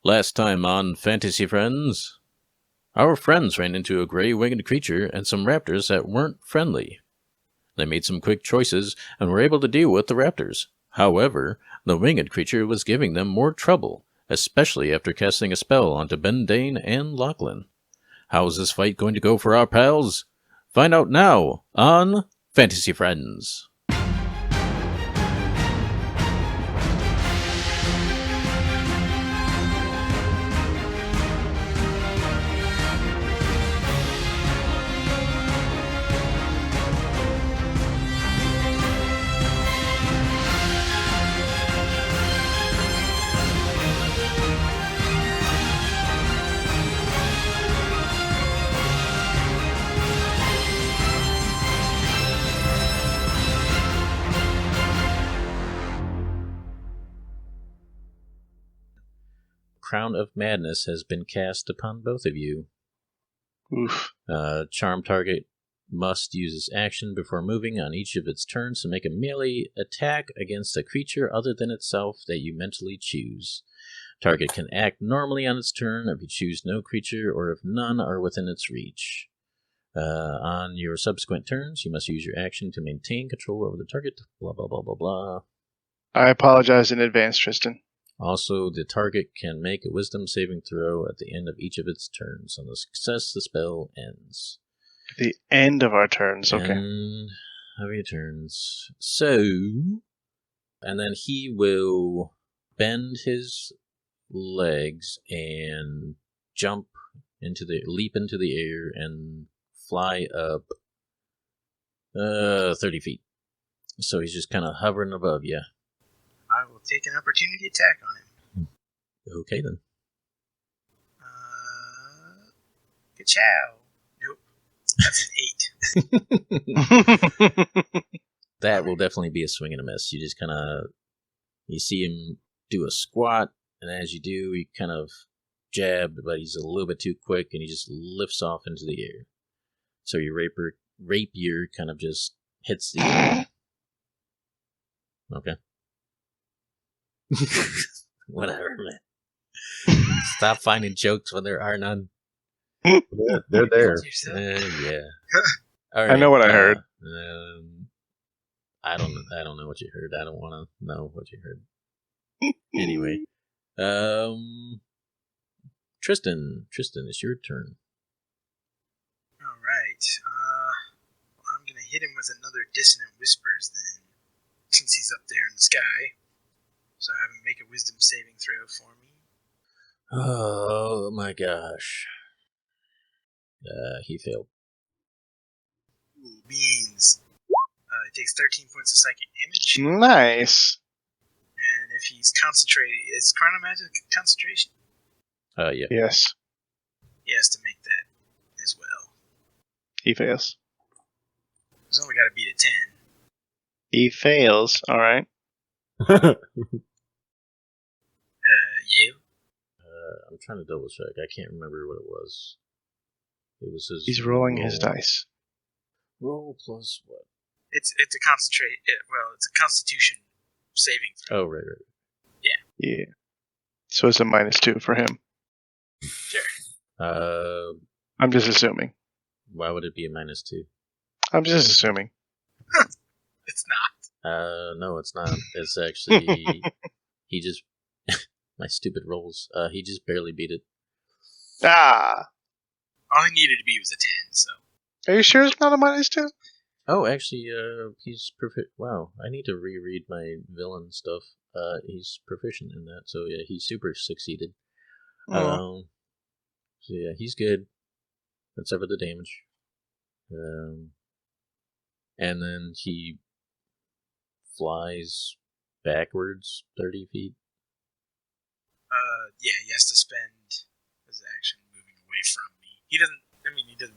Last time on Fantasy Friends, our friends ran into a gray winged creature and some raptors that weren't friendly. They made some quick choices and were able to deal with the raptors. However, the winged creature was giving them more trouble, especially after casting a spell onto Bendain and Lochlan. How's this fight going to go for our pals? Find out now on Fantasy Friends. Crown of Madness has been cast upon both of you. Oof. Charm target must use its action before moving on each of its turns to make a melee attack against a creature other than itself that you mentally choose. Target can act normally on its turn if you choose no creature or if none are within its reach. On your subsequent turns, you must use your action to maintain control over the target. Blah, blah, blah, blah, blah. I apologize in advance, Tristan. Also, the target can make a wisdom saving throw at the end of each of its turns. On the success, the spell ends. The end of our turns, okay. End of your turns. So, and then he will bend his legs and leap into the air and fly up 30 feet. So he's just kind of hovering above you. I will take an opportunity attack on him. Okay, then. Ka-chow. Nope. That's an 8. That will definitely be a swing and a miss. You just kind of, you see him do a squat, and as you do, he kind of jab, but he's a little bit too quick, and he just lifts off into the air. So your rapier kind of just hits the air. Okay. Whatever, man. Stop finding jokes when there are none. Yeah, they're there. Yeah. All right, I know what I heard. I don't know what you heard. I don't want to know what you heard. Anyway, Tristan, it's your turn. All right. I'm gonna hit him with another dissonant whispers then, since he's up there in the sky. So have him make a wisdom saving throw for me. Oh my gosh. He failed. Ooh, beans. He takes 13 points of psychic damage. Nice. And if he's concentrated, is chronomagic concentration? Yeah. Yes. He has to make that as well. He fails. He's only got to beat a 10. He fails. All right. You? I'm trying to double check. I can't remember what it was. It was his. He's rolling roll. his dice. Roll plus what? It's a concentrate. It's a Constitution saving throw. Oh, right. Yeah. So it's a -2 for him. Sure. I'm just assuming. Why would it be a -2? I'm just assuming. It's not. No, it's not. It's actually he just my stupid rolls. He just barely beat it. Ah. All he needed to be was a 10. So. Are you sure it's not a -2? Oh, actually, he's perfect. Wow, I need to reread my villain stuff. He's proficient in that, so yeah, he super succeeded. Oh. So yeah, he's good. Except for the damage. And then he flies backwards 30 feet. Yeah, he has to spend his action moving away from me. He doesn't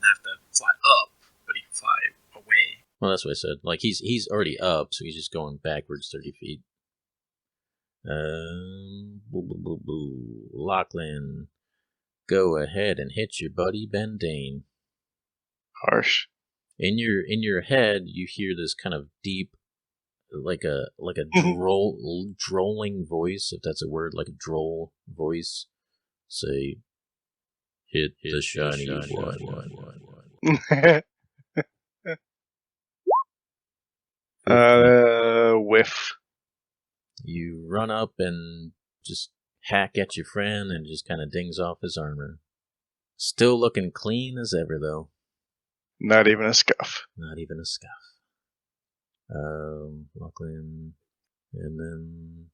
have to fly up, but he can fly away. Well, that's what I said. Like, he's already up, so he's just going backwards 30 feet. Lochlan, go ahead and hit your buddy Bendain. Harsh. In your head, you hear this kind of deep, like a drolling voice, if that's a word, like a droll voice, Say, hit the shiny one. Whiff. You run up and just hack at your friend and just kind of dings off his armor. Still looking clean as ever, though. Not even a scuff. Not even a scuff. Lochlan, and then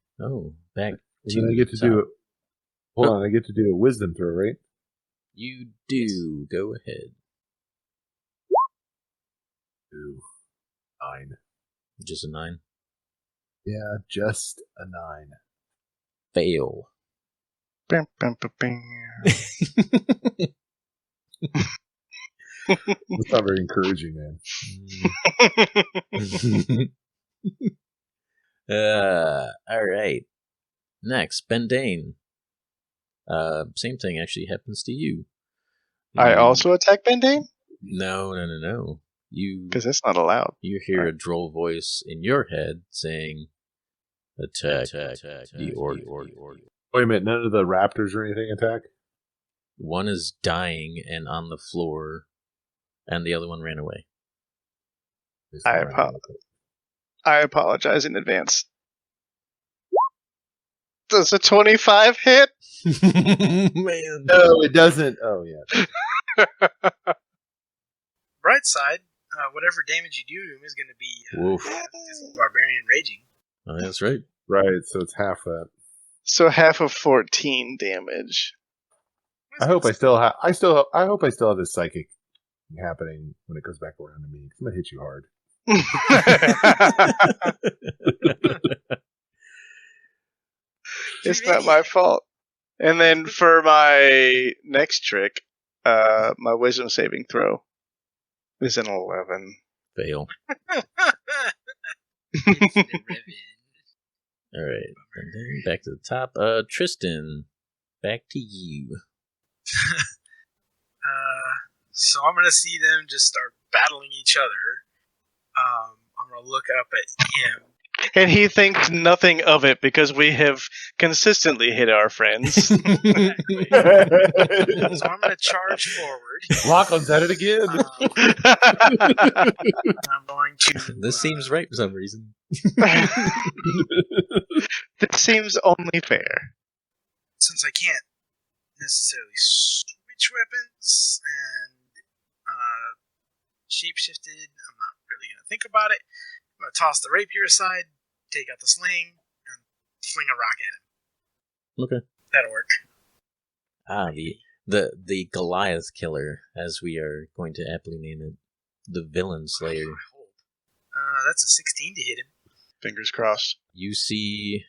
back And to then I get to top. do it. Hold on, I get to do a wisdom throw, right? You do. Go ahead. 2, 9. Just a 9. Yeah, just a 9. Fail. Bam, bam, bam, bam. That's not very encouraging, man. All right. Next, Bendain. Same thing actually happens to you. I also attack Bendain? No. You Because that's not allowed. You hear a droll voice in your head saying, "Attack the orc." Wait a minute, none of the raptors or anything attack? One is dying and on the floor, and the other one ran away. I apologize in advance. Does a 25 hit? Man. No, it doesn't. Oh, yeah. Bright side, whatever damage you do to him is going to be barbarian raging. Oh, that's right. Right, so it's half that. So half of 14 damage. I hope I still have. I hope I still have this psychic happening when it goes back around to me. 'Cause I'm gonna hit you hard. It's not my fault. And then for my next trick, my wisdom saving throw is an 11. Fail. Infinite revenge. All right. And then back to the top. Tristan, back to you. So I'm gonna see them just start battling each other. I'm gonna look up at him. And he thinks nothing of it because we have consistently hit our friends. So I'm gonna charge forward. Lachlan's at it again. I'm going to. This seems right for some reason. This seems only fair. Since I can't necessarily switch weapons and shapeshifted, I'm not really gonna think about it. I'm gonna toss the rapier aside, take out the sling, and fling a rock at him. Okay. That'll work. The Goliath killer, as we are going to aptly name it, the villain slayer. That's a 16 to hit him. Fingers crossed. You see,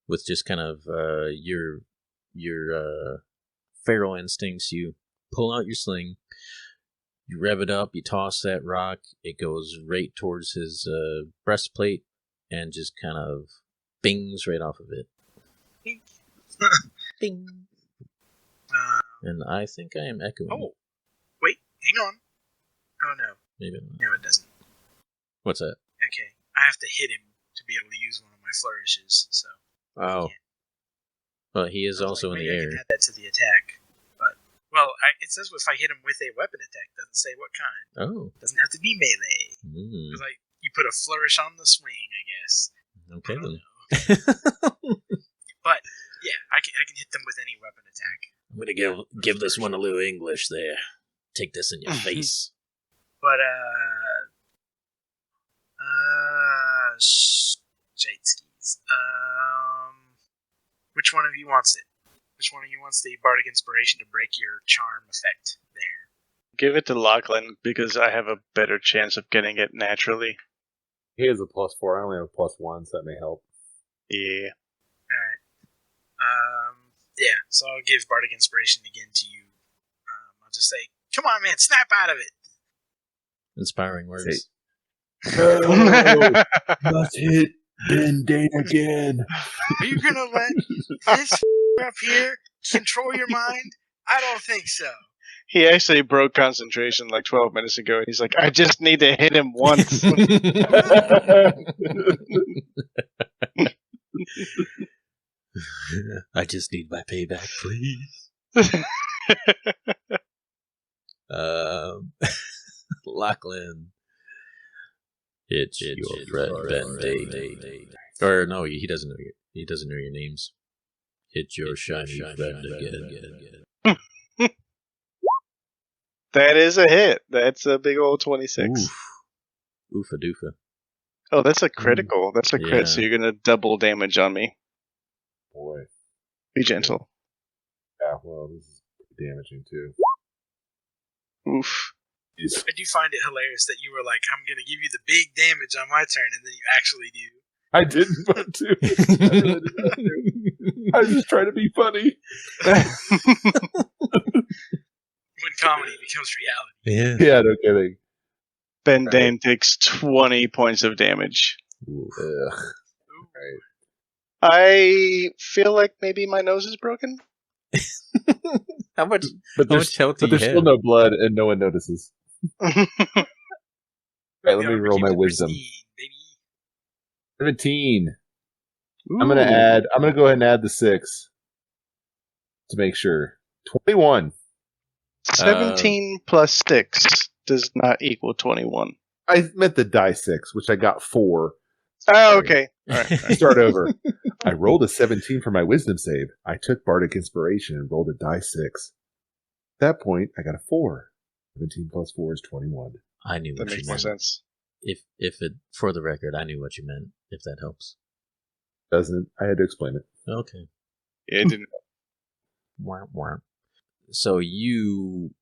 with just kind of your feral instincts, you pull out your sling, you rev it up, you toss that rock, it goes right towards his breastplate, and just kind of bings right off of it. Bing. And I think I am echoing. Oh, wait, hang on. Oh no. Maybe not. No, it doesn't. What's that? Okay, I have to hit him to be able to use one of my flourishes, so. Oh. Well, he is also in the maybe I air. can add that to the attack. But, well, it says if I hit him with a weapon attack, doesn't say what kind. Oh. Doesn't have to be melee. Mm. It's like, you put a flourish on the swing, I guess. Okay I don't then. know. But, yeah, I can hit them with any weapon attack. I'm gonna give this one a little English there. Take this in your face. But, shade skis. Which one of you wants it? Which one of you wants the bardic inspiration to break your charm effect there? Give it to Lochlan because I have a better chance of getting it naturally. He has a +4. I only have a +1, so that may help. Yeah. Alright. Yeah, so I'll give bardic inspiration again to you. I'll just say, come on, man, snap out of it! Inspiring words. No! Let's hit Bendain again. Are you gonna let this up here control your mind? I don't think so. He actually broke concentration like 12 minutes ago. He's like, I just need to hit him once. I just need my payback, please. Lochlan. It's your friend Bendain. Or no, he doesn't know your names. It's your shiny friend again. That is a hit. That's a big old 26. Oofa doofa. Oh, that's a critical. That's a crit, so Yeah. you're going to double damage on me. Boy. Be gentle. Yeah, well, this is damaging too. Oof. I do find it hilarious that you were like, I'm going to give you the big damage on my turn, and then you actually do. I didn't want to. I really did not do. I was just trying to be funny. When comedy becomes reality. Yeah, no kidding. Bendain takes 20 points of damage. Oof. Ugh. Ooh. I feel like maybe my nose is broken. How much? But How much health do you there's have? still no blood, and no one notices. All right, let me roll my wisdom. Pristine, baby. 17. I'm gonna go ahead and add the 6 to make sure. 21. 17 plus 6 does not equal 21. I meant the die 6, which I got 4. Oh, okay. All right. Start over. I rolled a 17 for my wisdom save. I took bardic inspiration and rolled a die 6. At that point, I got a 4. 17 plus 4 is 21. I knew That what you makes more meant. sense. If it, for the record, I knew what you meant. If that helps. Doesn't I had to explain it. Okay. Yeah, it didn't. Wah, wah. So you,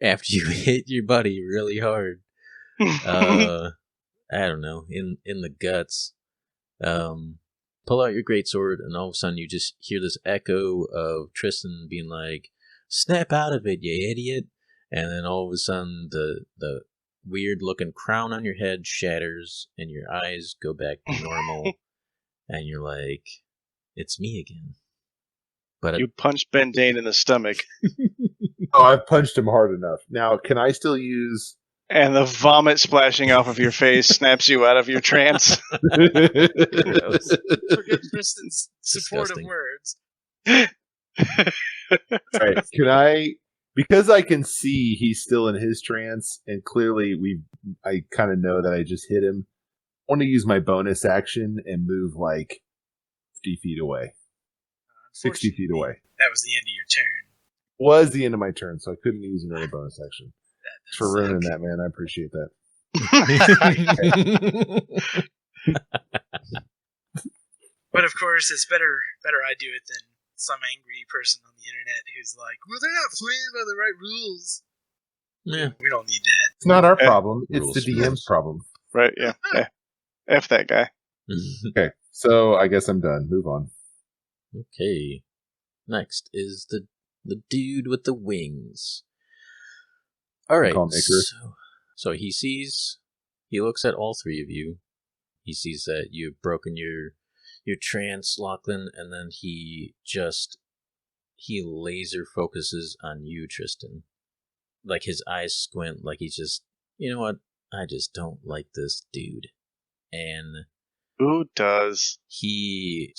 after you hit your buddy really hard, I don't know, in the guts, pull out your greatsword, and all of a sudden you just hear this echo of Tristan being like, "Snap out of it, you idiot!" And then all of a sudden the weird looking crown on your head shatters, and your eyes go back to normal, and you're like, "It's me again." But You punched Bendain in the stomach, Oh, I've punched him hard enough. Now, can I still use... and the vomit splashing off of your face snaps you out of your trance. gross. Forget Kristen's supportive Disgusting. words. Right. Can I... Because I can see he's still in his trance, and clearly I kind of know that I just hit him, I want to use my bonus action and move like 50 feet away. 60 feet away. That was the end of your turn. Was the end of my turn, so I couldn't use another bonus action. That Thanks for ruining that, man. I appreciate that. But of course, it's better I do it than some angry person on the internet who's like, well, they're not playing by the right rules. Yeah. We don't need that. It's not our Yeah. problem. It's Rules, the DM's rules. problem. Right, yeah. F that guy. Okay, so I guess I'm done. Move on. Okay. Next is the dude with the wings. All right. Call him Icarus. So he looks at all three of you. He sees that you've broken your trance, Lochlan, and then he laser focuses on you, Tristan. Like his eyes squint, like he's just, you know what? I just don't like this dude. And Who does? he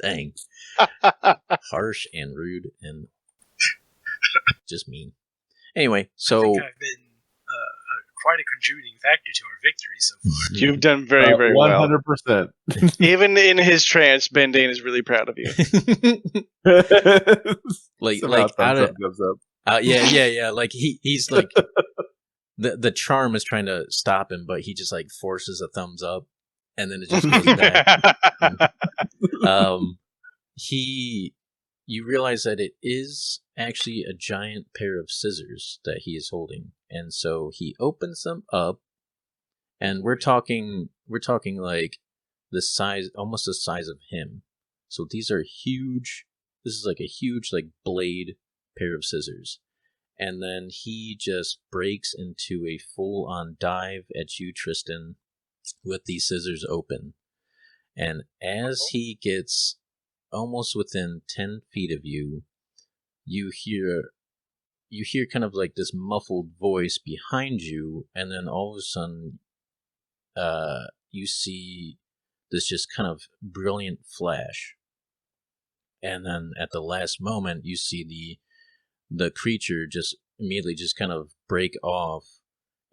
dang, harsh and rude and just mean. Anyway, I so think I've been quite a contributing factor to our victory so far. You've done very, very well. 100%. Even in his trance, Bendain is really proud of you. like Somehow out of thumbs up. yeah. Like he's like the charm is trying to stop him, but he just like forces a thumbs up, and then it just goes back. You realize that it is actually a giant pair of scissors that he is holding, and so he opens them up, and we're talking like the size, almost the size of him. So these are huge. This is like a huge like blade pair of scissors, and then he just breaks into a full-on dive at you, Tristan, with these scissors open, and as he gets almost within 10 feet of you, you hear kind of like this muffled voice behind you, and then all of a sudden you see this just kind of brilliant flash, and then at the last moment, you see the creature just immediately just kind of break off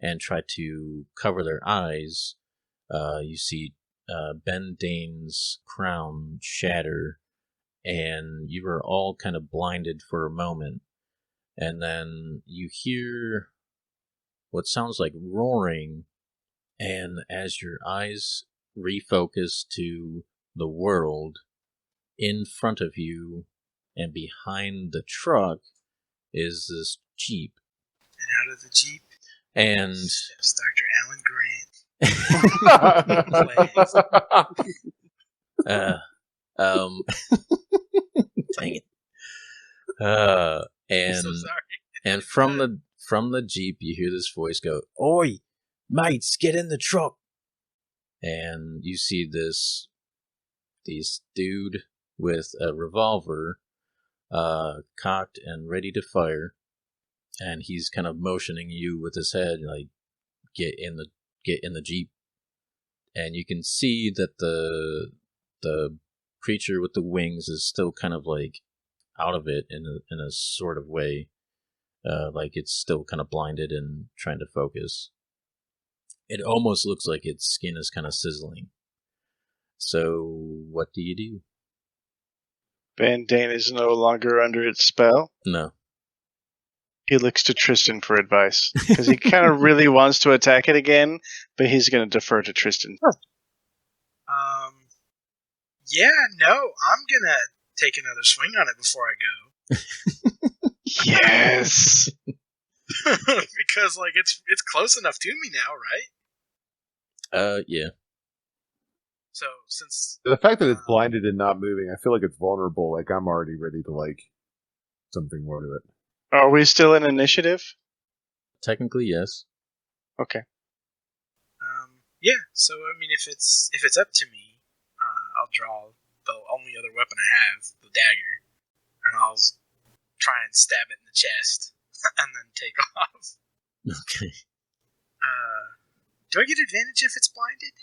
and try to cover their eyes. You see Bendain's crown shatter, and you are all kind of blinded for a moment. And then you hear what sounds like roaring, and as your eyes refocus to the world in front of you and behind the truck is this Jeep. And out of the Jeep And steps Dr. Alan Grant. Dang it. And I'm so sorry. and from the Jeep you hear this voice go, "Oi, mates, get in the truck." And you see this dude with a revolver cocked and ready to fire, and he's kind of motioning you with his head like, get in the Jeep. And you can see that the creature with the wings is still kind of like out of it in a sort of way, like it's still kind of blinded and trying to focus. It almost looks like its skin is kind of sizzling. So what do you do? Bendain is no longer under its spell. No. He looks to Tristan for advice because he kind of really wants to attack it again, but he's going to defer to Tristan. Yeah, no, I'm gonna take another swing on it before I go. Yes. Because like it's close enough to me now, right? Yeah. So since The fact that it's blinded and not moving, I feel like it's vulnerable. Like I'm already ready to like something more to it. Are we still in initiative? Technically, yes. Okay. yeah, so I mean if it's up to me, I'll draw the only other weapon I have, the dagger, and I'll try and stab it in the chest and then take off. Okay. Do I get advantage if it's blinded?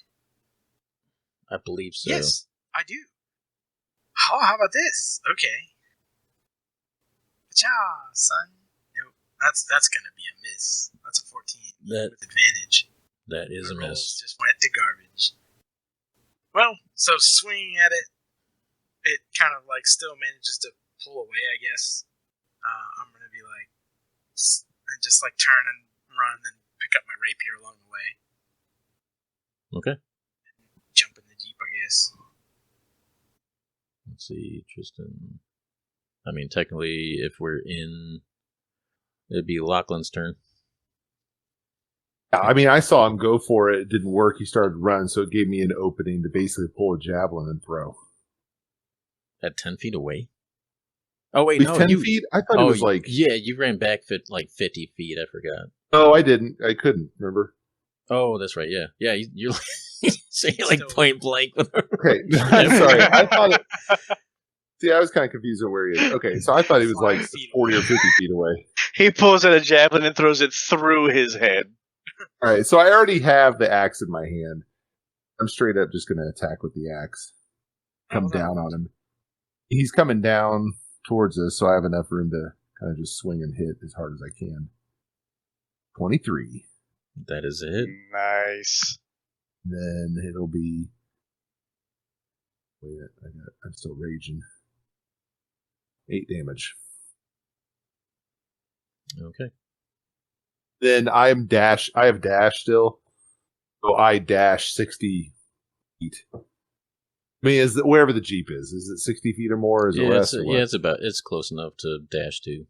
I believe so. Yes, I do. Oh, how about this? Okay. Cha, son. Nope. That's gonna be a miss. That's a 14 with advantage. That is The a rolls miss. just went to garbage. Well, so swinging at it, it kind of like still manages to pull away, I guess. I'm gonna be like, and just like turn and run and pick up my rapier along the way. Okay. Jump in the Jeep, I guess. Let's see, Tristan. I mean, technically, if we're in, it'd be Lachlan's turn. I mean, I saw him go for it. It didn't work. He started to run, so it gave me an opening to basically pull a javelin and throw. At 10 feet away? Oh, wait, He's no. 10 feet? I thought it was like... Yeah, you ran back like 50 feet. I forgot. Oh, I didn't. I couldn't, remember? Oh, that's right, yeah. Yeah, you're saying like point blank. Okay, I'm sorry. I thought it... See, I was kind of confused on where he is. Okay, so I thought he was like 40 or 50 feet away. He pulls out a javelin and throws it through his head. All right, so I already have the axe in my hand. I'm straight up just going to attack with the axe. Come down on him. He's coming down towards us, so I have enough room to kind of just swing and hit as hard as I can. 23. That is it. Nice. Then it'll be... Wait, I'm still raging. 8 damage. Okay. Then I have dash still. So I dash 60 feet. I mean, wherever the Jeep is it 60 feet or more? Is it less? It's close enough to dash to.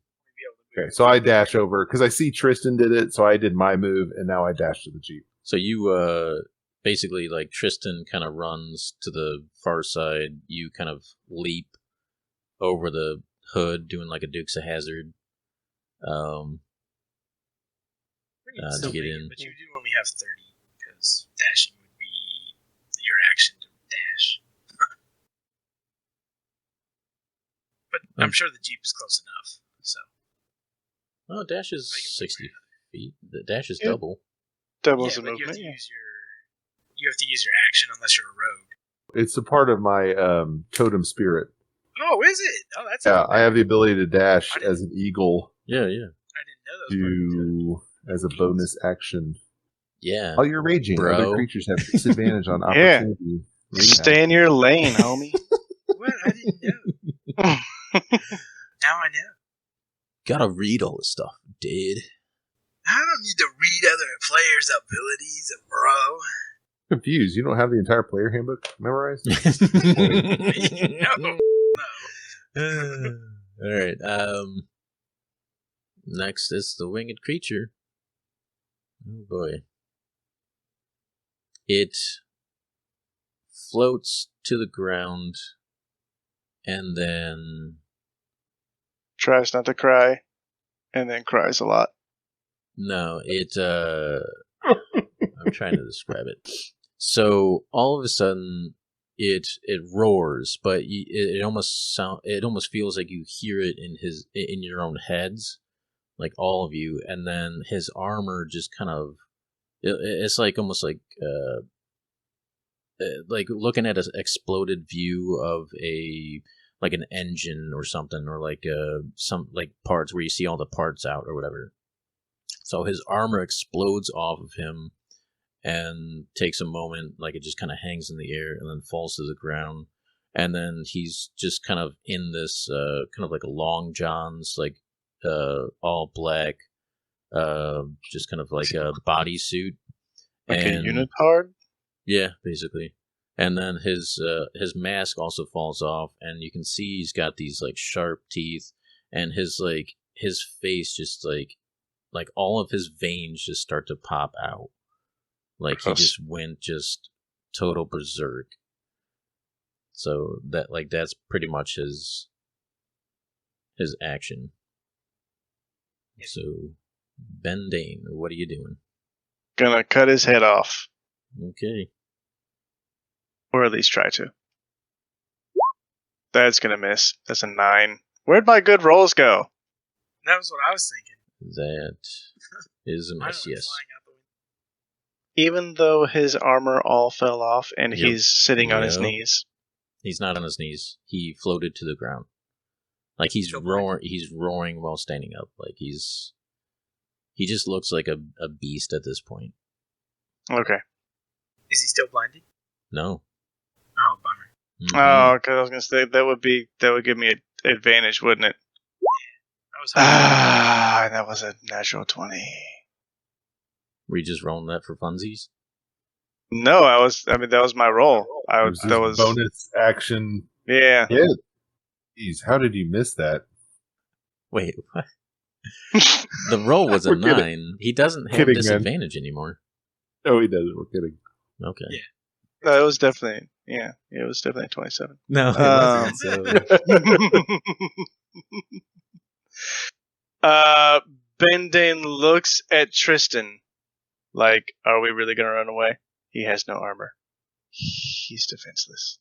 Okay, so I dash over because I see Tristan did it, so I did my move, and now I dash to the Jeep. So you basically, like, Tristan kind of runs to the far side. You kind of leap over the hood, doing like a Dukes of Hazzard. To get in. But you do only have 30 because dashing would be your action to dash. But I'm sure the Jeep is close enough. So. Oh, dash is 60 feet. The dash is double. Doubles yeah, the but movement. you have to use your action unless you're a rogue. It's a part of my totem spirit. Oh, is it? Oh, that's Yeah, even I have better. the ability to dash I didn't- as an eagle Yeah. I didn't know those buttons as a bonus action. Yeah. While you're raging, Bro. other creatures have disadvantage on Yeah. opportunity. Stay in your lane, homie. did. What? I didn't know. Now I know. Gotta read all this stuff, dude. I don't need to read other players' abilities, bro. Confused. You don't have the entire player handbook memorized? No. All right. Next is the winged creature. Oh boy. It floats to the ground and then Tries not to cry, and then cries a lot. no, it I'm trying to describe it. So all of a sudden it roars, but it almost feels like you hear it in your own heads, like all of you, and then his armor just kind of it's like almost like looking at an exploded view of like an engine or something, or like some like parts where you see all the parts out or whatever. So his armor explodes off of him and takes a moment, like it just kind of hangs in the air and then falls to the ground. And then he's just kind of in this kind of like a long johns, like all black, just kind of like a bodysuit. Like and, a unitard? Yeah, basically. And then his mask also falls off, and you can see he's got these like sharp teeth, and his face just like all of his veins just start to pop out. Like he just went just total berserk. So that's pretty much his action. So Bendain, what are you doing? Gonna cut his head off. Okay. Or at least try to. That's gonna miss. That's a 9. Where'd my good rolls go? That was what I was thinking. That is a Mine miss, went yes. flying out the window. Even though his armor all fell off and Yep. he's sitting on his Yep. knees. He's not on his knees. He floated to the ground. Like he's Still roaring. He's roaring while standing up. Like he just looks like a beast at this point. Okay. Is he still blinded? No. Oh, bummer. Mhm. Oh, because I was gonna say that would give me an advantage, wouldn't it? I was hoping. Ah, that was a natural 20. Were you just rolling that for funsies? No, that was my roll. That was bonus action. Yeah. Yeah. Jeez, how did you miss that? Wait, what? The roll was a We're kidding. 9. He doesn't have Kidding, man. disadvantage anymore. No, he doesn't. We're kidding. Okay. Yeah. No, it was definitely it was definitely 27. No, it wasn't. So Bendain looks at Tristan like, are we really gonna run away? He has no armor. He's defenseless.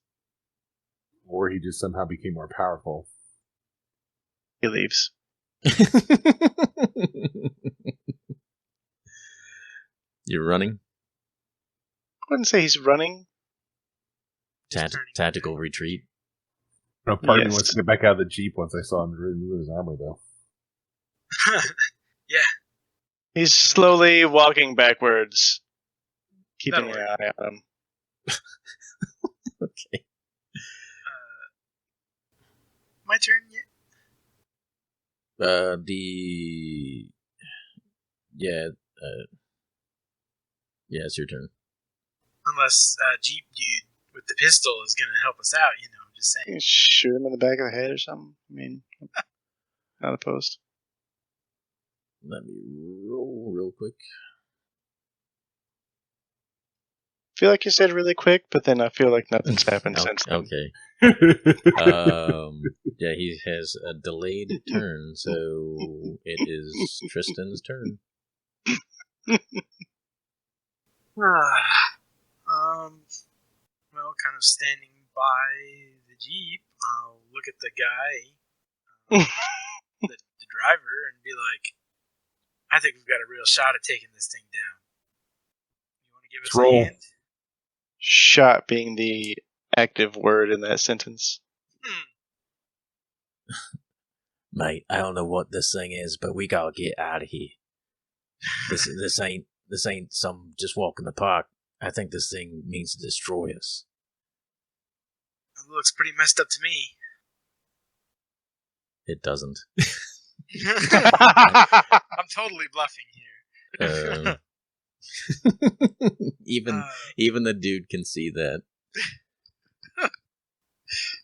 Or he just somehow became more powerful. He leaves. You're running? I wouldn't say he's running. Tactical retreat. No, part of me Yes. wants to get back out of the Jeep once I saw him remove his armor, though. Yeah. He's slowly walking backwards, keeping That'll an eye on him. Okay. My turn yet? Yeah, it's your turn. Unless Jeep Dude with the pistol is going to help us out, I'm just You saying. can shoot him in the back of the head or something. I mean, not opposed. Let me roll real quick. I feel like you said really quick, but then I feel like nothing's happened since then. Okay. Yeah, he has a delayed turn, so it is Tristan's turn. Well, kind of standing by the Jeep, I'll look at the guy, the driver, and be like, I think we've got a real shot at taking this thing down. You want to give us Roll. a hand? Shot being the active word in that sentence. Mate, I don't know what this thing is, but we gotta get out of here. This ain't some just walk in the park. I think this thing means to destroy us. It looks pretty messed up to me. It doesn't. I'm totally bluffing here. Even the dude can see that.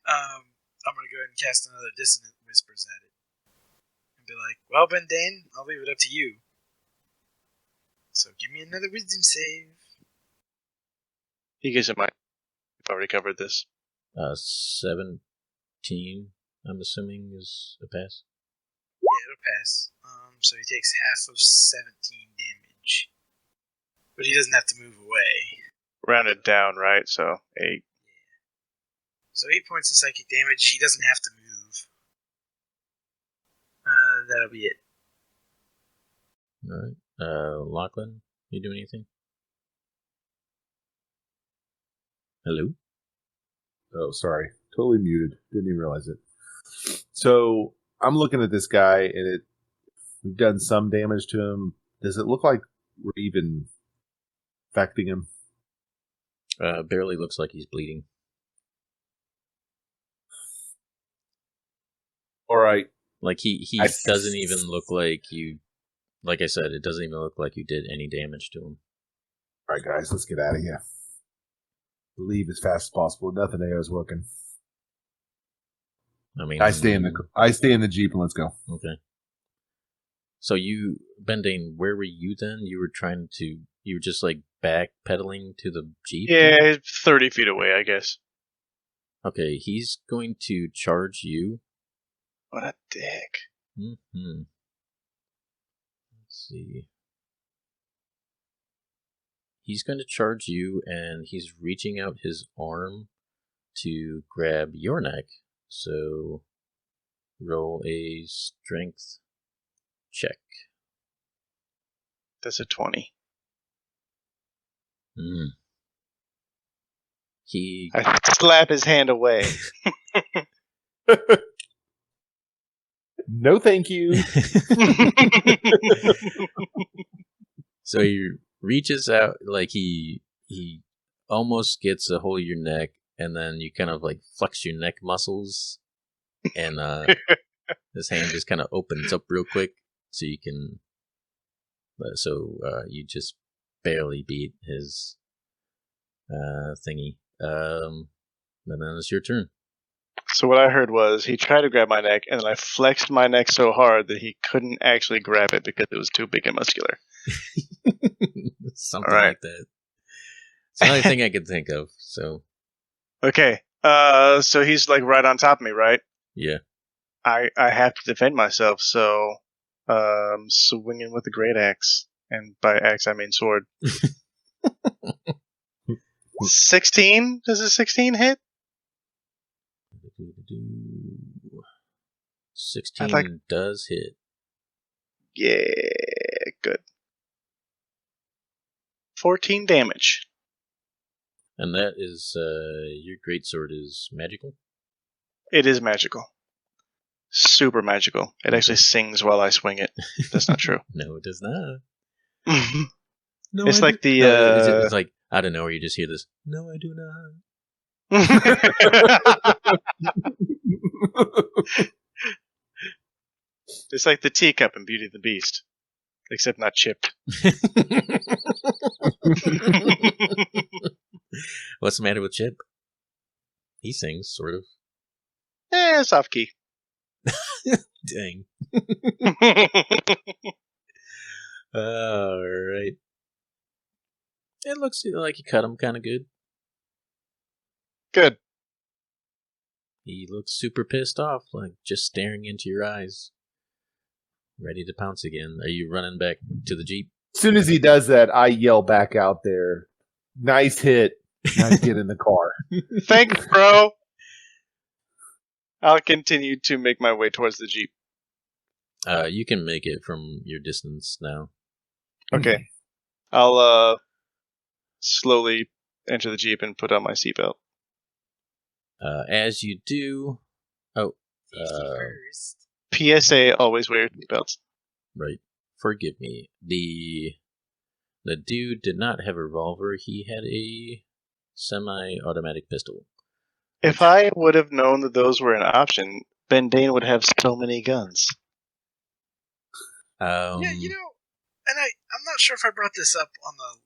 I'm gonna go ahead and cast another Dissonant Whispers at it. And be like, well, Bendain, I'll leave it up to you. So give me another wisdom save. He gives it my. We've already covered this. 17, I'm assuming, is a pass. Yeah, it'll pass. So he takes half of 17 damage. But he doesn't have to move away. Rounded down, right? So 8. So 8 points of psychic damage. He doesn't have to move. That'll be it. Alright. Lochlan, you do anything? Hello? Oh, sorry. Totally muted. Didn't even realize it. So I'm looking at this guy, and we've done some damage to him. Does it look like we're even affecting him? Barely looks like he's bleeding. All right. Like he doesn't even look like you. Like I said, it doesn't even look like you did any damage to him. All right, guys, let's get out of here. Leave as fast as possible. Nothing there is working. I mean, I stay in the Jeep and let's go. Okay. So you, Bendain, where were you then? You were just like backpedaling to the Jeep? Yeah, 30 feet away, I guess. Okay, he's going to charge you. What a dick. Mm-hmm. Let's see. He's going to charge you, and he's reaching out his arm to grab your neck. So, roll a strength check. That's a 20. I slap his hand away. No, thank you. So he reaches out, like he almost gets a hold of your neck, and then you kind of like flex your neck muscles, and his hand just kind of opens up real quick, so you can. You just barely beat his thingy. And then it's your turn. So what I heard was he tried to grab my neck, and then I flexed my neck so hard that he couldn't actually grab it because it was too big and muscular. Something like that. It's the only thing I could think of. So okay, so he's like right on top of me, right? Yeah. I have to defend myself, so swinging with the great axe, and by axe I mean sword. 16? Does a 16 hit? 16 does hit. Yeah, good. 14 damage. And that is, your greatsword is magical? It is magical. Super magical. It actually sings while I swing it. That's not true. No, it does not. No, it's like the... it's like, I don't know, where you just hear this, no, I do not. It's like the teacup in Beauty and the Beast, except not chipped. What's the matter with Chip? He sings, sort of. Soft key. Dang. Alright. It looks like you cut him kind of good. Good. He looks super pissed off, like just staring into your eyes. Ready to pounce again. Are you running back to the Jeep? As soon as he does that, I yell back out there, nice hit. Now get in the car. Thanks, bro. I'll continue to make my way towards the Jeep. You can make it from your distance now. Okay. I'll slowly enter the Jeep and put on my seatbelt. As you do... Oh, Safety first. PSA, always wear your seatbelts. Right. Forgive me. The dude did not have a revolver. He had a semi-automatic pistol. If I would have known that those were an option, Bendain would have so many guns. Yeah, and I'm not sure if I brought this up on the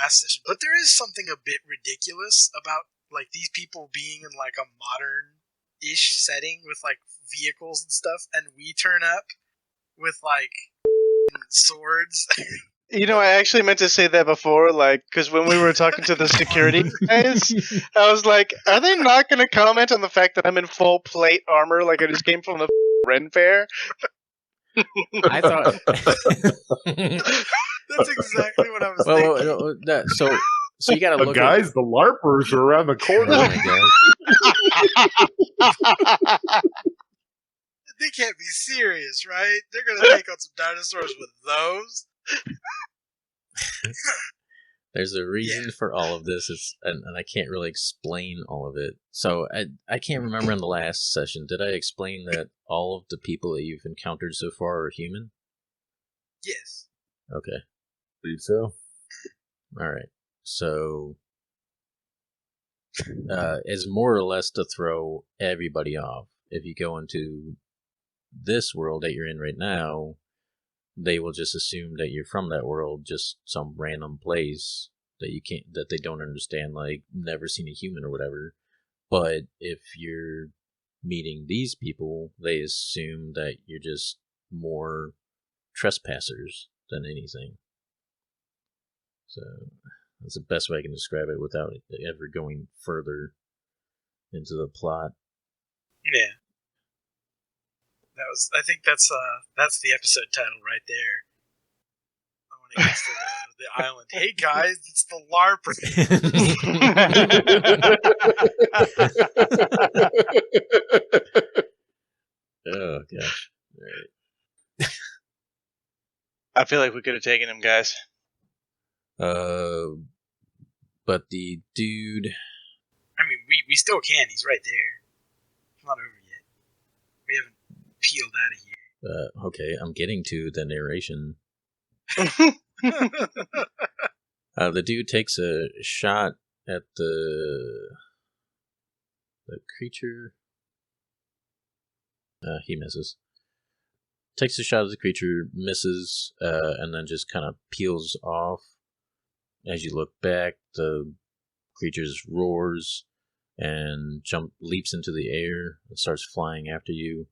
last session, but there is something a bit ridiculous about like these people being in like a modern-ish setting with like vehicles and stuff, and we turn up with like swords. You know, I actually meant to say that before, like, because when we were talking to the security guys, I was like, are they not going to comment on the fact that I'm in full plate armor, like I just came from the Ren Fair? I thought... That's exactly what I was thinking. So you gotta look guys, the LARPers are around the corner. They can't be serious, right? They're going to take on some dinosaurs with those? There's a reason for all of this, and I can't really explain all of it. So I can't remember in the last session, did I explain that all of the people that you've encountered so far are human? Yes. Okay. Believe so. Alright. So, it's more or less to throw everybody off. If you go into this world that you're in right now, they will just assume that you're from that world, just some random place that they don't understand, like never seen a human or whatever. But if you're meeting these people, they assume that you're just more trespassers than anything. So that's the best way I can describe it without ever going further into the plot. Yeah. I think that's the episode title right there. I want to get to the island. Hey guys, it's the LARPers. Oh gosh. All right. I feel like we could have taken him, guys. But the dude... I mean, we still can. He's right there. It's not over yet. We haven't peeled out of here. Okay, I'm getting to the narration. The dude takes a shot at the creature. He misses. Takes a shot at the creature, misses, and then just kind of peels off. As you look back, the creature roars and leaps into the air and starts flying after you.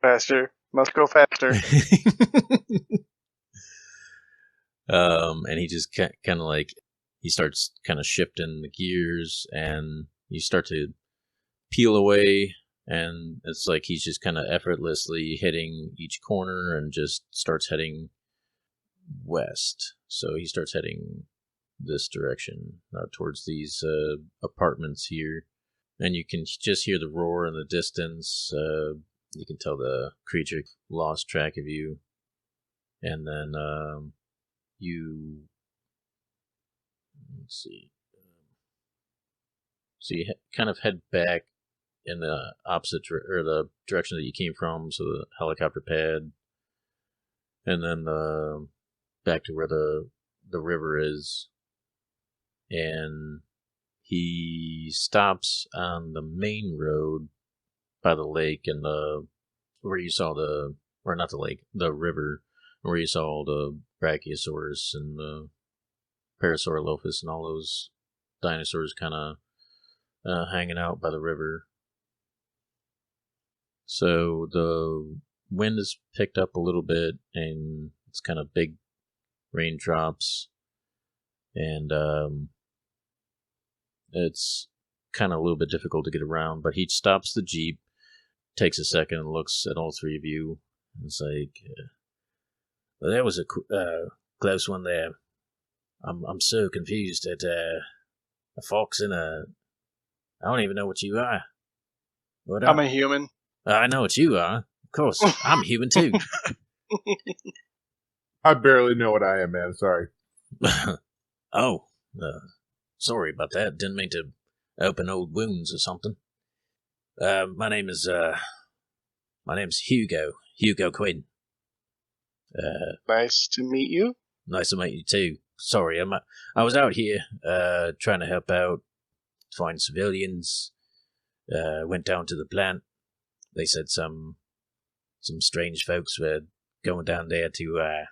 Faster. Must go faster. And he just kind of like, he starts kind of shifting the gears, and you start to peel away, and it's like he's just kind of effortlessly hitting each corner and just starts heading west. So he starts heading this direction, towards these apartments here, and you can just hear the roar in the distance. You can tell the creature lost track of you, and then let's see. So you kind of head back in the opposite or the direction that you came from, so the helicopter pad, and then back to where the river is, and he stops on the main road by the lake and where you saw the river, where you saw the Brachiosaurus and the Parasaurolophus and all those dinosaurs kind of hanging out by the river. So the wind has picked up a little bit, and it's kind of big raindrops, and it's kind of a little bit difficult to get around. But he stops the Jeep, takes a second, and looks at all three of you. It's like, well, that was a close one there. I'm so confused at a fox and I don't even know what you are. I'm a human. I know what you are. Of course, I'm human too. I barely know what I am, man. Sorry. Oh, sorry about that. Didn't mean to open old wounds or something. My name's Hugo Quinn. Nice to meet you. Nice to meet you too. Sorry, I was out here trying to help out, find civilians. Went down to the plant. They said some strange folks were going down there to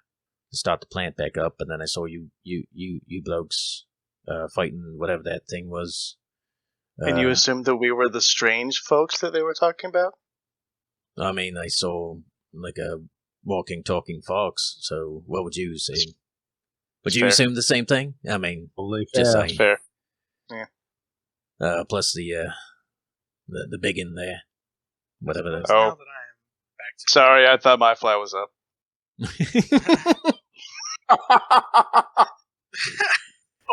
start the plant back up, and then I saw you blokes fighting whatever that thing was. And you assumed that we were the strange folks that they were talking about? I mean, I saw like a walking, talking fox. So, what would you say? Would you Fair. assume the same thing? I mean, Only just fair. saying. Fair. Plus the big in there, whatever that is. Oh. Now that I am back to Sorry, I thought my fly was up.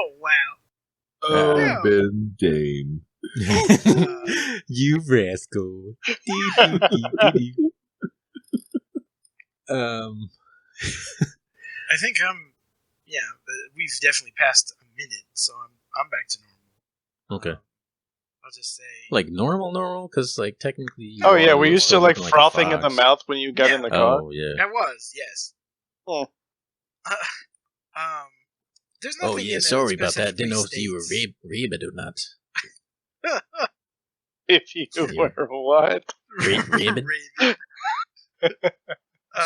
Oh wow. Oh, Yeah. Bendain. You rascal. um. I think we've definitely passed a minute, so I'm back to normal. Okay. I'll just say Like normal, because like technically. You Oh yeah, are were you still like looking a frothing at the fox. mouth when you got Yeah. in the car? Oh yeah. I was, yes. Hmm. There's nothing. Oh yeah. in Sorry about that. specifically Didn't know if you were states- rabid or not. If you Yeah. were what? Raven? Raven.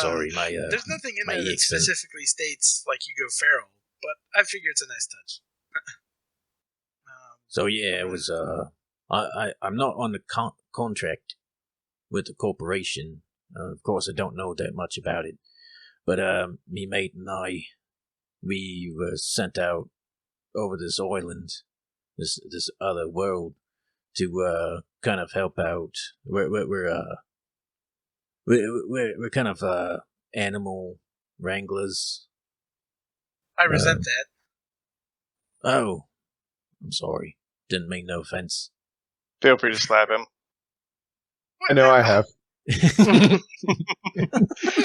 Sorry, my There's nothing in my there that accent. specifically states like you go feral, but I figure it's a nice touch. So yeah, it was. I'm not on the contract with the corporation. Of course, I don't know that much about it. But me mate and I, we were sent out over this island, this other world, to kind of help out. We're kind of animal wranglers. I resent that. Oh, I'm sorry. Didn't mean no offense. Feel free to slap him. I know I have. What's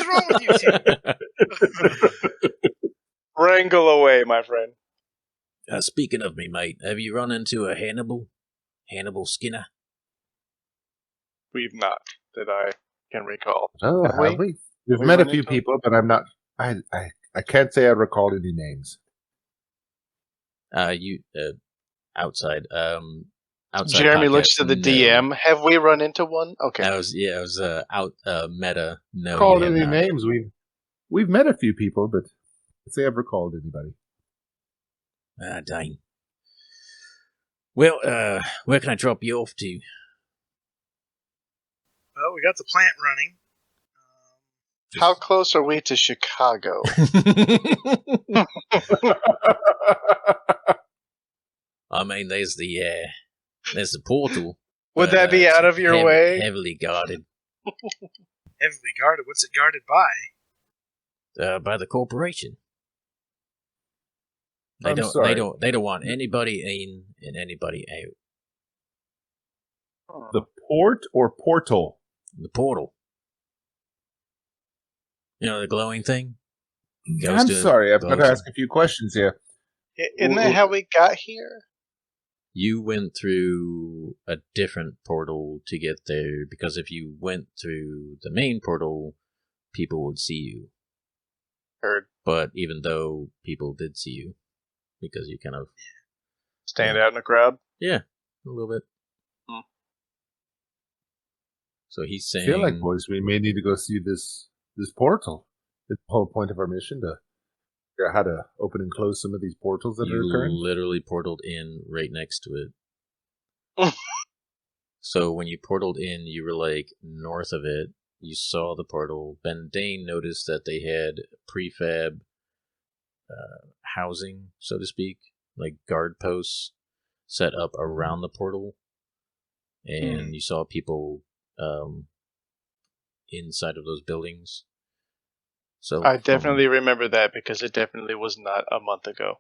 wrong with you two? Wrangle away, my friend. Speaking of me, mate, have you run into a Hannibal Skinner? We've not, that I can recall. Oh, Have we? have we? We've We met a run few into 'em? people, but I'm not. I can't say I recalled any names. Outside. Outside. Jeremy looks podcast, to the no. DM. Have we run into one? Okay. I was out meta. No, Recalled you have any not. names? We've met a few people, but I'd say I've recalled anybody. Ah, dang. Well, where can I drop you off to? Well, we got the plant running. How close are we to Chicago? I mean, there's the portal. Would but, that be it's out of your way? Heavily guarded Heavily guarded. What's it guarded by? by the corporation. I'm sorry. They don't want anybody in and anybody out. The port or portal? The portal. You know the glowing thing. Goes I'm to- sorry, I've got goes to to- ask a few questions here. Isn't that how we got here? You went through a different portal to get there because if you went through the main portal, people would see you. Heard. But even though people did see you, because you kind of Stand out in the crowd? a little bit. Hmm. So he's I saying, feel like, boys, we may need to go see this portal. It's the whole point of our mission to figure out how to open and close some of these portals that are you occurring. literally portaled in right next to it. So when you portaled in, you were like north of it. You saw the portal. Bendain noticed that they had prefab housing, so to speak, like guard posts set up around the portal. And you saw people inside of those buildings. So I definitely remember that because it definitely was not a month ago.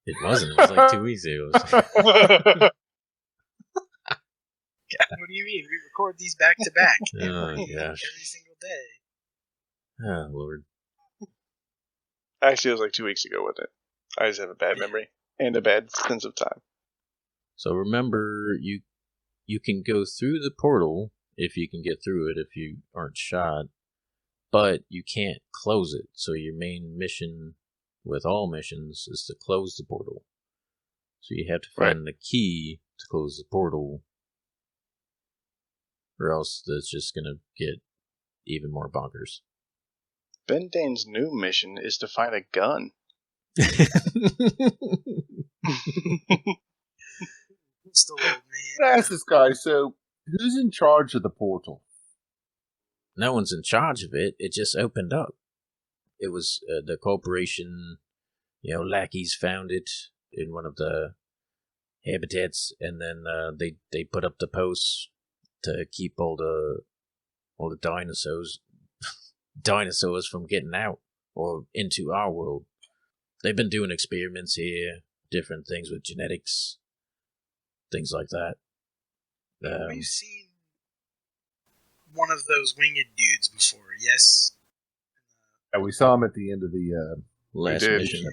It wasn't. It was like 2 weeks ago. What do you mean? We record these back to back Oh, every gosh. single day. Oh, Lord. Actually, it was like 2 weeks ago, wasn't it? I just have a bad memory and a bad sense of time. So remember, you you can go through the portal if you can get through it if you aren't shot, but you can't close it. So your main mission with all missions is to close the portal. So you have to find the key to close the portal, or else that's just going to get even more bonkers. Bendain's new mission is to find a gun. Still old man. Ask this guy, so who's in charge of the portal? No one's in charge of it. It just opened up. It was the corporation, lackeys found it in one of the habitats, and then they put up the posts to keep all the dinosaurs from getting out or into our world. They've been doing experiments here, different things with genetics, things like that. We've seen one of those winged dudes before, yes? Yeah, we saw him at the end of the last did. mission.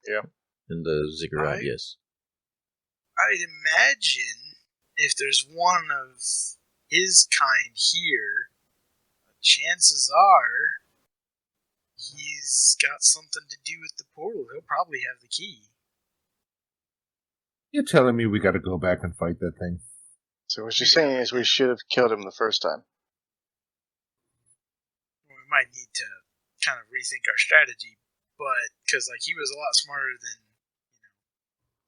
Yeah. In the ziggurat, yes. I'd imagine if there's one of his kind here, chances are he's got something to do with the portal. He'll probably have the key. You're telling me we got to go back and fight that thing? So what you're saying is we should have killed him the first time. We might need to kind of rethink our strategy, but because he was a lot smarter than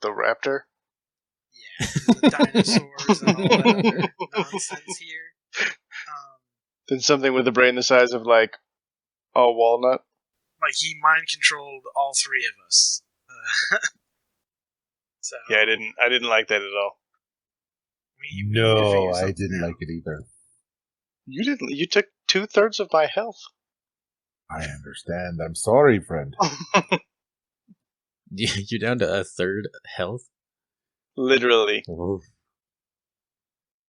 The raptor? the dinosaurs and all that other nonsense here. Then something with a brain the size of a walnut? He mind controlled all three of us. So Yeah, I didn't like that at all. we need to figure I something didn't out. like it either. You didn't. You took 2/3 of my health. I understand. I'm sorry, friend. You're down to a third health? Literally. Whoa.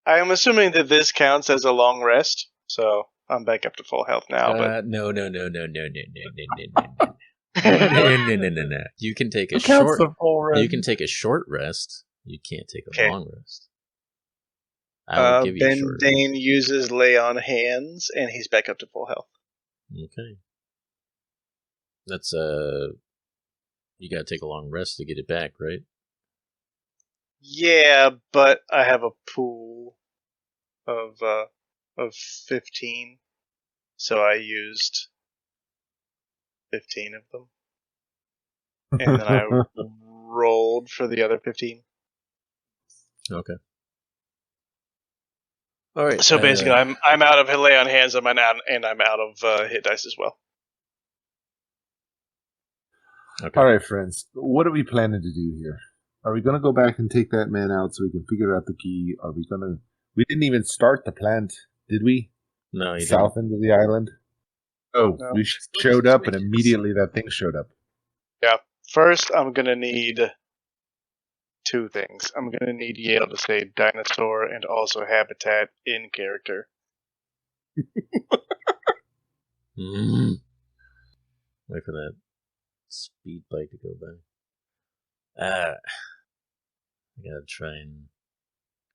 I am assuming that this counts as a long rest, so I'm back up to full health now. No. No. You can take a Who counts short. the full rest? You can take a short rest. You can't take a Okay. long rest. I will give you a short rest. Bendain uses lay on hands, and he's back up to full health. Okay. That's you gotta take a long rest to get it back, right? Yeah, but I have a pool of 15, so I used 15 of them, and then I rolled for the other 15. Okay. All right. So basically, I'm out of lay on hands, and I'm out of hit dice as well. Okay. All right, friends. What are we planning to do here? Are we going to go back and take that man out so we can figure out the key? Are we going to... We didn't even start the plant, did we? No, you South end of the island? Oh, No. we showed up and immediately that thing showed up. First, I'm gonna need 2 things. I'm gonna need Yale to say dinosaur and also habitat in character. didn't. Wait for that speed bike to go by. I gotta try and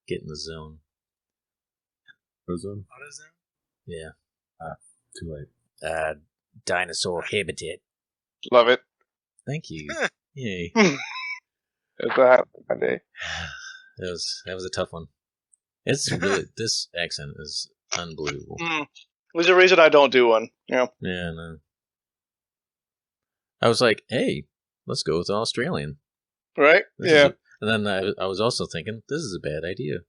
get in the zone. Ozone? AutoZone? Yeah. Too late. Dinosaur habitat. Love it. Thank you. Yay. That's what happened my day. That was a tough one. It's really this accent is unbelievable. There's a reason I don't do one. Yeah, no. I was like, hey, let's go with Australian. Right? This Yeah. is and then I was also thinking, this is a bad idea.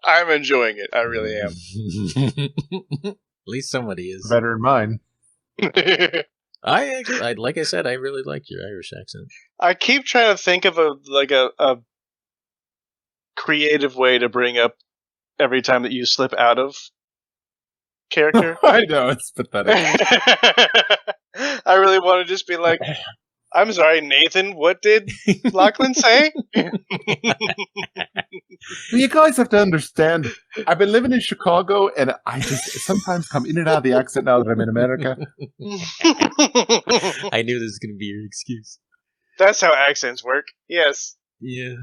I'm enjoying it. I really am. At least somebody is. Better than mine. I like I said, I really like your Irish accent. I keep trying to think of a creative way to bring up every time that you slip out of character. I know, it's pathetic. I really want to just be like, I'm sorry, Nathan, what did Lochlan say? You guys have to understand, I've been living in Chicago, and I just sometimes come in and out of the accent now that I'm in America. I knew this was going to be your excuse. That's how accents work. Yes. Yeah.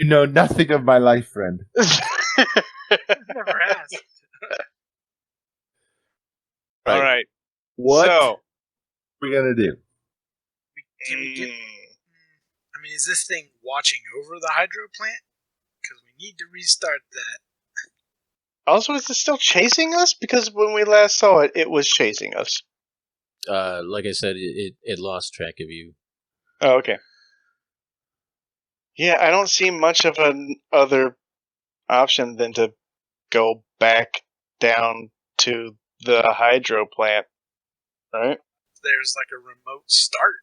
You know nothing of my life, friend. Never asked. All right. What So, are we gonna do? Can we get? I mean, is this thing watching over the hydro plant? Because we need to restart that. also, is it still chasing us? Because when we last saw it, it was chasing us. Like I said, it lost track of you. Oh, okay. Yeah, I don't see much of an other option than to go back down to the hydro plant, right? There's like a remote start.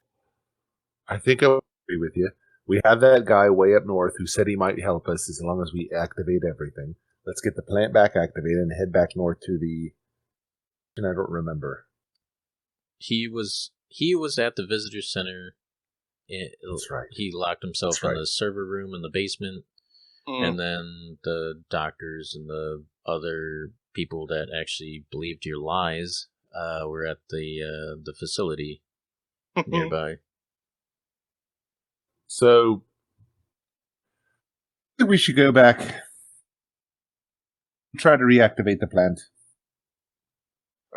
I think I would agree with you. We have that guy way up north who said he might help us as long as we activate everything. Let's get the plant back activated and head back north to the. And I don't remember. He was at the visitor center. That's right. He locked himself That's in right. the server room in the basement, and then the doctors and the other people that actually believed your lies were at the facility nearby. So I think we should go back and try to reactivate the plant.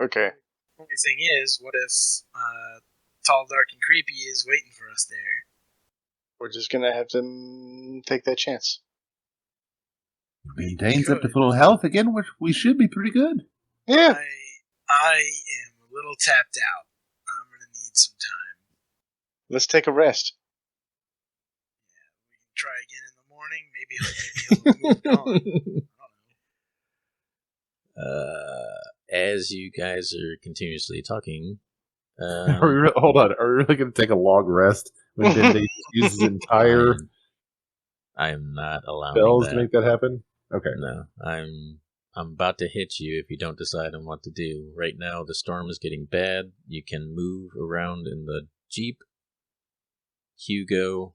Okay. Only thing is, what if Tall, Dark, and Creepy is waiting for us there? We're just gonna have to take that chance. Bendain's up to full health again. We should be pretty good. Yeah. I am a little tapped out. I'm gonna need some time. Let's take a rest. We can try again in the morning. Maybe he'll moved on. I don't know. As you guys are continuously talking, Hold on. Are we really going to take a long rest when Bendain uses his entire I am not allowing spells that. to make that happen? Okay. No, I'm about to hit you if you don't decide on what to do. Right now, the storm is getting bad. You can move around in the Jeep. Hugo,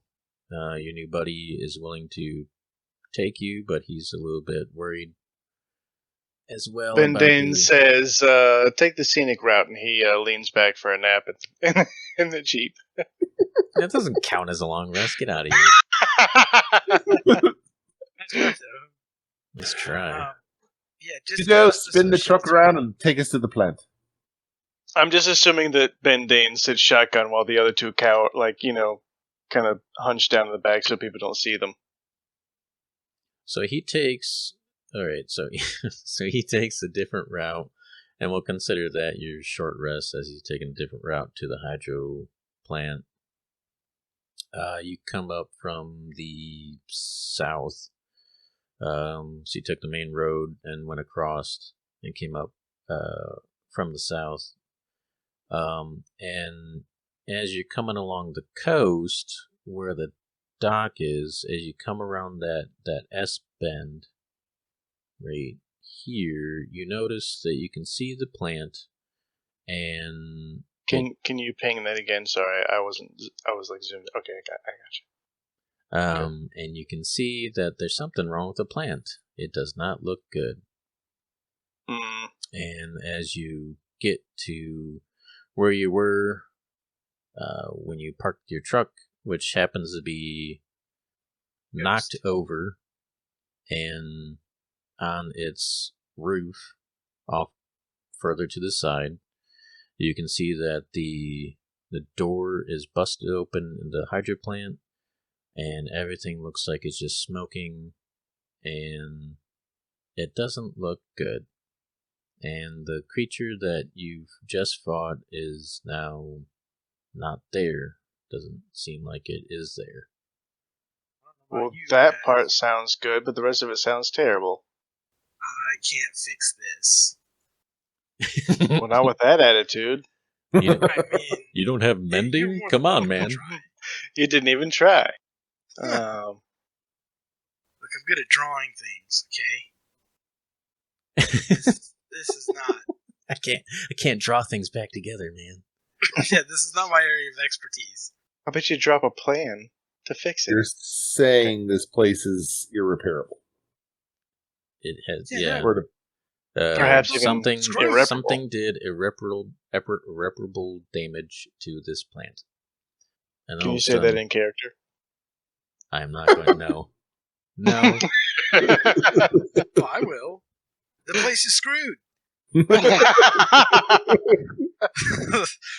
your new buddy, is willing to take you, but he's a little bit worried as well. Bendain says, take the scenic route, and he leans back for a nap in the Jeep. That doesn't count as a long rest. Get out of here. That's right, though. Let's try. Yeah, You just go spin the truck around and take us to the plant. I'm just assuming that Bendain sits shotgun while the other two cower, kind of hunched down in the back so people don't see them. So he takes. Alright, so he takes a different route, and we'll consider that your short rest as he's taking a different route to the hydro plant. You come up from the south. So you took the main road and went across and came up from the south. And as you're coming along the coast where the dock is, as you come around that S bend right here, you notice that you can see the plant, and Can you ping that again? Sorry, I was like zoomed. Okay, I got you. and you can see that there's something wrong with the plant. It does not look good. And as you get to where you were when you parked your truck, which happens to be knocked over and on its roof off further to the side, you can see that the door is busted open in the hydro plant, and everything looks like it's just smoking, and it doesn't look good. And the creature that you've just fought is now not there. Doesn't seem like it is there. Well, that part sounds good, but the rest of it sounds terrible. I can't fix this. Well, not with that attitude. You, I mean, you don't have mending? Come on, man. You didn't even try. Look, I'm good at drawing things, okay? This is not. I can't draw things back together, man. Yeah, this is not my area of expertise. I bet you drop a plan to fix it. You're saying this place is irreparable. It has, Yeah. Perhaps even something irreparable. something did irreparable damage to this plant. And Can all you of a say sudden, that in character? I am not going to know. No. Oh, I will. The place is screwed.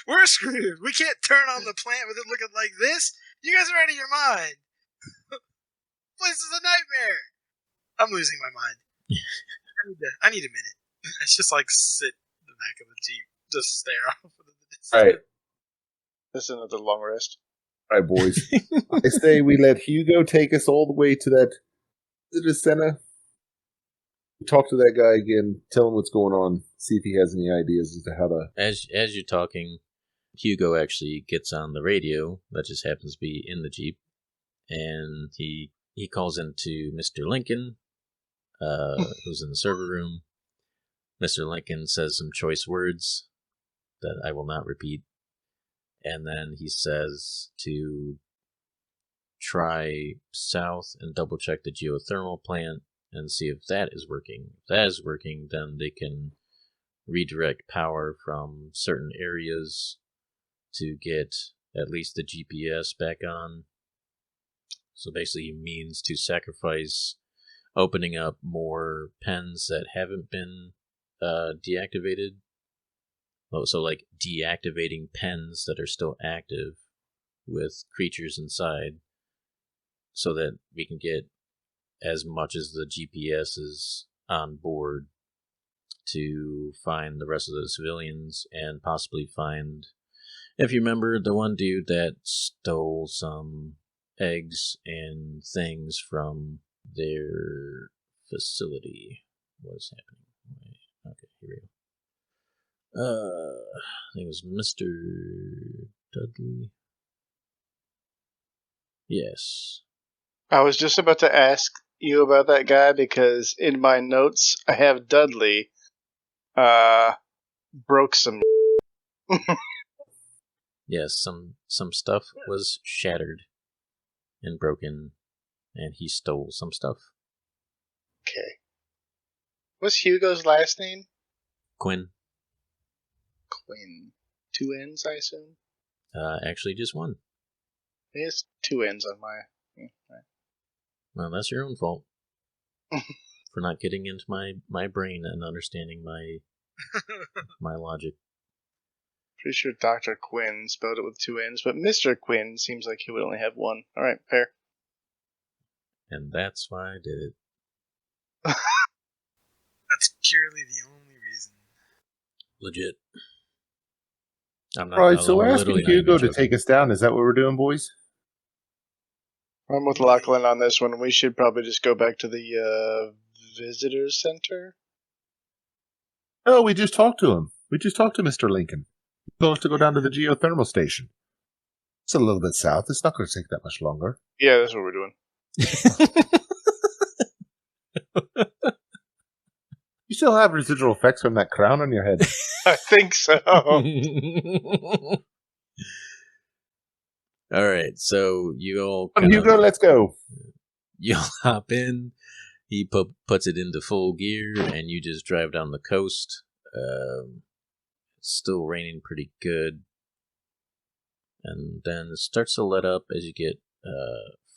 We're screwed. We can't turn on the plant with it looking like this. You guys are out of your mind. Place is a nightmare. I'm losing my mind. I need a minute. It's just like sit in the back of the Jeep, just stare off into the distance. All right. This is another long rest. All right, boys. I say we let Hugo take us all the way to that visitor center. Talk to that guy again. Tell him what's going on. See if he has any ideas as to how to. As you're talking, Hugo actually gets on the radio. That just happens to be in the Jeep, and he calls into Mr. Lincoln, who's in the server room. Mr. Lincoln says some choice words that I will not repeat, and then he says to try south and double check the geothermal plant and see if that is working. If that is working, then they can redirect power from certain areas to get at least the GPS back on. So basically he means to sacrifice opening up more pens that haven't been deactivated. So like deactivating pens that are still active with creatures inside so that we can get as much as the GPS is on board to find the rest of the civilians and possibly find, if you remember, the one dude that stole some eggs and things from their facility. What is happening? Okay, here we go. I think it was Mr. Dudley. Yes. I was just about to ask you about that guy because in my notes I have Dudley broke some. Yes, some stuff was shattered and broken, and he stole some stuff. Okay. What's Hugo's last name? Quinn. Quinn. 2 N's, I assume? Actually just one. He has 2 N's on my... Well, that's your own fault. For not getting into my brain and understanding my logic. Pretty sure Dr. Quinn spelled it with 2 N's, but Mr. Quinn seems like he would only have 1. Alright, fair. And that's why I did it. That's purely the only reason. Legit. I'm not. Right, so we're asking literally not Hugo even to joking. take us down. Is that what we're doing, boys? I'm with Lochlan on this one. We should probably just go back to the visitor center. No, we just talked to him. We just talked to Mr. Lincoln. He told us to go down to the geothermal station. It's a little bit south. It's not going to take that much longer. Yeah, that's what we're doing. You still have residual effects from that crown on your head. I think so. All right, so you all Come on, Hugo, let's go. you'll hop in. He puts it into full gear, and you just drive down the coast. It's still raining pretty good, and then it starts to let up as you get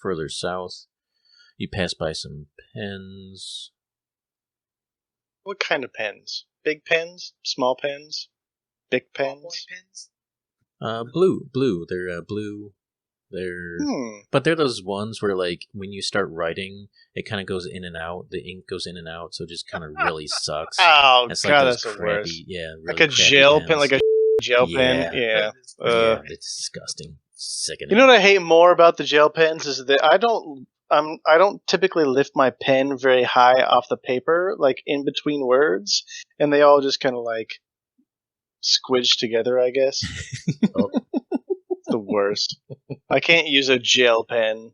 further south. You pass by some pens. What kind of pens? Big pens? Small pens? Big pens? Ballpoint pens? Blue. They're blue. They're but they're those ones where, like, when you start writing, it kind of goes in and out. The ink goes in and out, so it just kind of really sucks. Oh, It's God, those that's the worst. yeah, really Like a crappy gel pens. pen, like a gel pen. Yeah. Yeah. Yeah, it's disgusting. Sickening. You know what I hate more about the gel pens is that I don't typically lift my pen very high off the paper, like in between words, and they all just kind of like squidge together, I guess. The worst. I can't use a gel pen.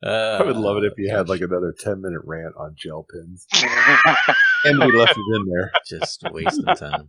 I would love it if you had like another 10-minute rant on gel pens. And we left it in there. Just wasting time.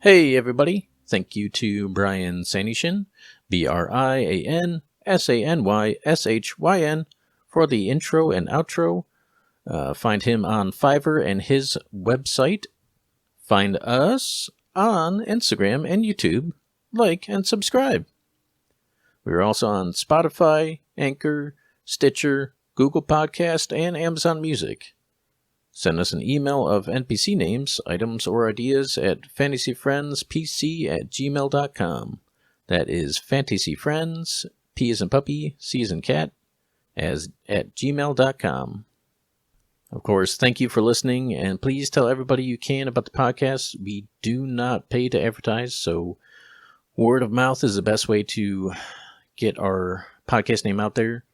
Hey, everybody. Thank you to Brian Sanyshin, BrianSanyShyn, for the intro and outro. Find him on Fiverr and his website. Find us on Instagram and YouTube. Like and subscribe. We're also on Spotify, Anchor, Stitcher, Google Podcast, and Amazon Music. Send us an email of NPC names, items, or ideas at fantasyfriendspc@gmail.com. That is fantasyfriends, P as in puppy, C as in cat, at gmail.com. Of course, thank you for listening, and please tell everybody you can about the podcast. We do not pay to advertise, so word of mouth is the best way to get our podcast name out there.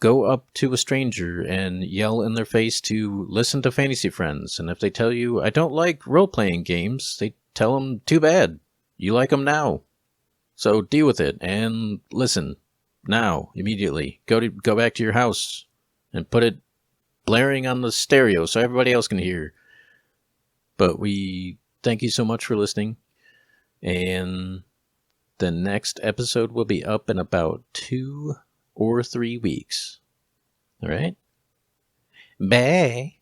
Go up to a stranger and yell in their face to listen to Fantasy Friends. And if they tell you, I don't like role-playing games, they tell them, too bad. You like them now. So deal with it and listen. Now, immediately. Go back to your house and put it blaring on the stereo so everybody else can hear. But we thank you so much for listening. And the next episode will be up in about 2 or 3 weeks. All right? Bye.